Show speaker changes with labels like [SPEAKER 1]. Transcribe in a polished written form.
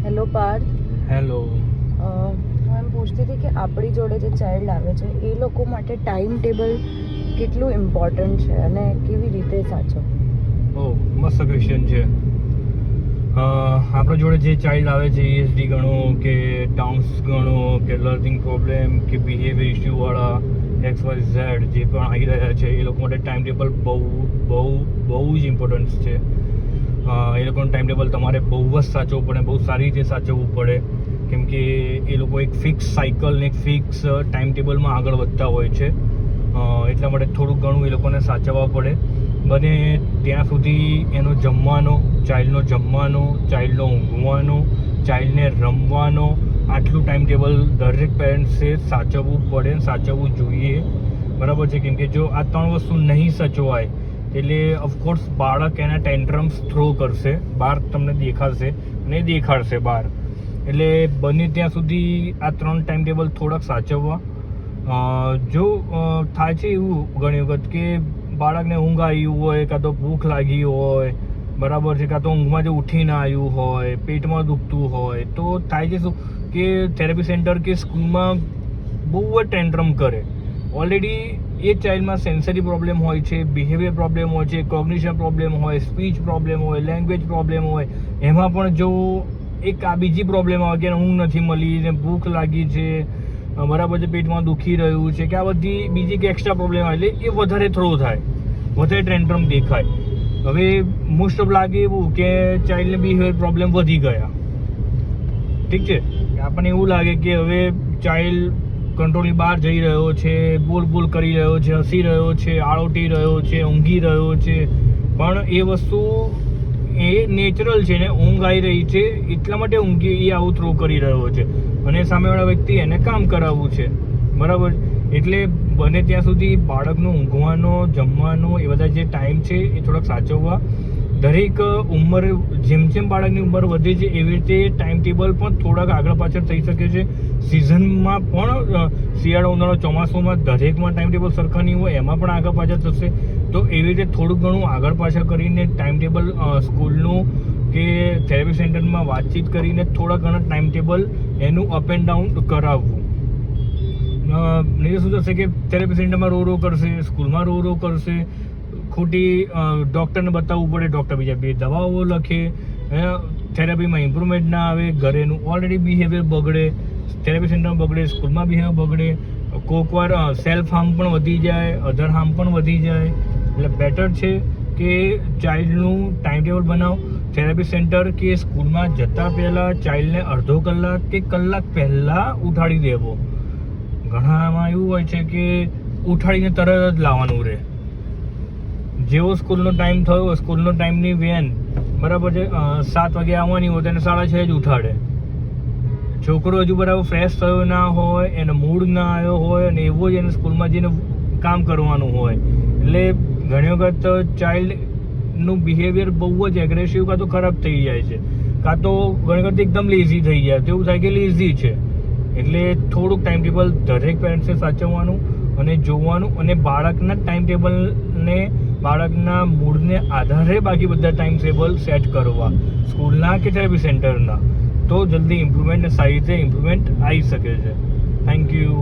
[SPEAKER 1] Hello Parth.
[SPEAKER 2] Hello.
[SPEAKER 1] હું એમ પૂછતી હતી કે આપણી જોડે જે ચાઇલ્ડ આવે છે એ લોકો માટે ટાઈમ ટેબલ કેટલું ઇમ્પોર્ટન્ટ છે અને કેવી રીતે સાચવવું?
[SPEAKER 2] ઓ મસ્ત ક્વેશ્ચન છે. આપણા જોડે જે ચાઇલ્ડ આવે છે ESD ગણો કે ડાઉન્સ ગણો કે લર્નિંગ પ્રોબ્લેમ કે બિહેવિયર ઇસ્યુવાળા XYZ જે પણ આવી રહ્યા છે એ લોકો માટે ટાઈમ ટેબલ બહુ જ ઇમ્પોર્ટન્સ છે. એ લોકોનું ટાઈમ ટેબલ તમારે બહુ જ સાચવવું પડે, બહુ સારી રીતે સાચવવું પડે, કેમ કે એ લોકો એક ફિક્સ સાયકલ ને એક ફિક્સ ટાઈમ ટેબલમાં આગળ વધતા હોય છે. એટલા માટે થોડુંક ઘણું એ લોકોને સાચવવા પડે. બને ત્યાં સુધી એનો જમવાનો, ચાઇલ્ડનો જમવાનો, ચાઇલ્ડનો ઊંઘવાનો, ચાઇલ્ડને રમવાનો, આટલું ટાઈમ ટેબલ દરેક પેરેન્ટ્સે સાચવવું પડે, સાચવવું જોઈએ. બરાબર છે? કેમ કે જો આ 3 વસ્તુ નહીં સચવાય એટલે ઓફકોર્સ બાળક એના ટેન્ટ્રમ્સ થ્રો કરશે, બહાર તમને દેખાશે અને દેખાડશે બહાર. એટલે બને ત્યાં સુધી આ 3 ટાઈમ ટેબલ થોડાક સાચવવા. જો થાય છે એવું ઘણી વખત કે બાળકને ઊંઘ આવ્યું હોય, કાં તો ભૂખ લાગી હોય, બરાબર છે, કાં તો ઊંઘમાં જે ઉઠીને આવ્યું હોય, પેટમાં દુખતું હોય, તો થાય છે શું કે થેરેપી સેન્ટર કે સ્કૂલમાં બહુ જ ટેન્ટ્રમ કરે. ઓલરેડી એ ચાઇલ્ડમાં સેન્સરી પ્રોબ્લેમ હોય છે, બિહેવિયર પ્રોબ્લેમ હોય છે, કોગ્નિશન પ્રોબ્લેમ હોય, સ્પીચ પ્રોબ્લેમ હોય, લેંગ્વેજ પ્રોબ્લેમ હોય, એમાં પણ જો એક આ બીજી પ્રોબ્લેમ આવે કે ઊંઘ નથી મળી ને ભૂખ લાગી છે, બરાબર છે, પેટમાં દુખી રહ્યું છે, કે આ બધી બીજી કે એક્સ્ટ્રા પ્રોબ્લેમ આવે એટલે એ વધારે થ્રો થાય, વધારે ટેન્ટ્રમ દેખાય. હવે મોસ્ટ ઓફ લાગે એવું કે ચાઇલ્ડને બિહેવિયર પ્રોબ્લેમ વધી ગયા. ઠીક છે, આપણને એવું લાગે કે હવે ચાઇલ્ડ કંટ્રોલની બહાર જઈ રહ્યો છે, બોલ કરી રહ્યો છે, હસી રહ્યો છે, આળોટી રહ્યો છે, ઊંઘી રહ્યો છે, પણ એ વસ્તુ એ નેચરલ છે ને, ઊંઘ આવી રહી છે એટલા માટે ઊંઘી એ આવું થ્રો કરી રહ્યો છે અને સામેવાળા વ્યક્તિ એને કામ કરાવવું છે, બરાબર. એટલે બને ત્યાં સુધી બાળકનો ઊંઘવાનો, જમવાનો, એ બધા જે ટાઈમ છે એ થોડાક સાચવવા. દરેક ઉંમર જેમ જેમ બાળકની ઉંમર વધે છે એવી રીતે ટાઈમ ટેબલ પણ થોડાક આગળ પાછળ થઈ શકે છે. સિઝનમાં પણ શિયાળો, ઉનાળો, ચોમાસુમાં દરેકમાં ટાઈમ ટેબલ સરખા નહીં હોય, એમાં પણ આગળ પાછળ થશે. તો એવી રીતે થોડુંક ઘણું આગળ પાછળ કરીને ટાઈમ ટેબલ સ્કૂલનું કે થેરેપી સેન્ટરમાં વાતચીત કરીને થોડા ઘણા ટાઈમ ટેબલ એનું અપ એન્ડ ડાઉન કરાવવું. નહીં શું થશે કે થેરેપી સેન્ટરમાં રો કરશે, સ્કૂલમાં રો કરશે, ખોટી ડૉક્ટરને બતાવવું પડે, ડૉક્ટર બીજા 2 દવાઓ લખે, થેરેપીમાં ઇમ્પ્રુવમેન્ટ ના આવે, ઘરેનું ઓલરેડી બિહેવિયર બગડે, થેરેપી સેન્ટરમાં બગડે, સ્કૂલમાં બિહેવિયર બગડે, કોઈક વાર સેલ્ફ હાર્મ પણ વધી જાય, અધર હાર્મ પણ વધી જાય. એટલે બેટર છે કે ચાઇલ્ડનું ટાઈમ ટેબલ બનાવો. થેરેપી સેન્ટર કે સ્કૂલમાં જતાં પહેલાં ચાઇલ્ડને અડધો કલાક કે કલાક પહેલાં ઉઠાડી દેવો. ઘણામાં એવું હોય છે કે ઉઠાડીને તરત જ લાવવાનું રહે. જેવો સ્કૂલનો ટાઈમ થયો, સ્કૂલનો ટાઈમની વેન બરાબર છે 7 વાગે આવવાની હોય તેને 6:30 જ ઉઠાડે. છોકરો હજુ બરાબર ફ્રેશ થયો ના હોય, એનો મૂડ ના આવ્યો હોય અને એવો જ એને સ્કૂલમાં જઈને કામ કરવાનું હોય. એટલે ઘણી વખત ચાઇલ્ડનું બિહેવિયર બહુ જ એગ્રેસિવ કાં તો ખરાબ થઈ જાય છે, કાં તો ઘણી વખત એકદમ લેઝી થઈ જાય, તો એવું થાય કે લેઝી છે. એટલે થોડુંક ટાઈમ ટેબલ દરેક પેરેન્ટ્સે સાચવવાનું અને જોવાનું અને બાળકના ટાઈમ ટેબલને, બાળકના મૂડને આધારે બાકી બધા ટાઈમ ટેબલ સેટ કરવા, સ્કૂલના કે થેરેપી સેન્ટરના. તો જલ્દી ઇમ્પ્રુવમેન્ટ, સારી રીતે ઇમ્પ્રુવમેન્ટ આવી શકે છે. Thank you.